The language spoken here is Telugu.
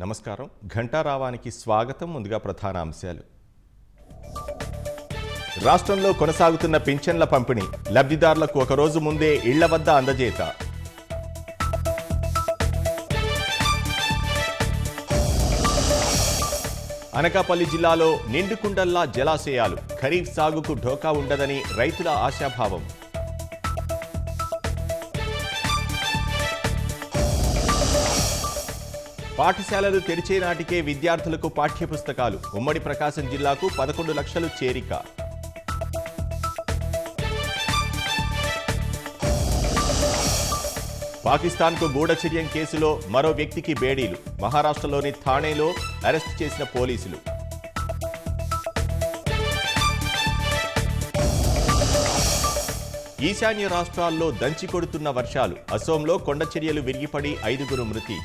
నమస్కారం. ఘంటారావానికి స్వాగతం. ముందుగా ప్రధాన అంశాలు. రాష్ట్రంలో కొనసాగుతున్న పింఛన్ల పంపిణీ. లబ్ధిదారులకు ఒక రోజు ముందే ఇళ్ల వద్ద అందజేత. అనకాపల్లి జిల్లాలో నిండుకుండల్లా జలాశయాలు. ఖరీఫ్ సాగుకు ఢోకా ఉండదని రైతుల ఆశాభావం. పాఠశాలలు తెరిచే నాటికే విద్యార్థులకు పాఠ్యపుస్తకాలు. ఉమ్మడి ప్రకాశం జిల్లాకు 11 లక్షలు చేరిక. పాకిస్తాన్కు గూఢచర్యం కేసులో మరో వ్యక్తికి బేడీలు. మహారాష్ట్రలోని థాణేలో అరెస్టు చేసిన పోలీసులు. ఈశాన్య రాష్ట్రాల్లో దంచి కొడుతున్న వర్షాలు. అసోంలో కొండచర్యలు విరిగిపడి 5 మృతి.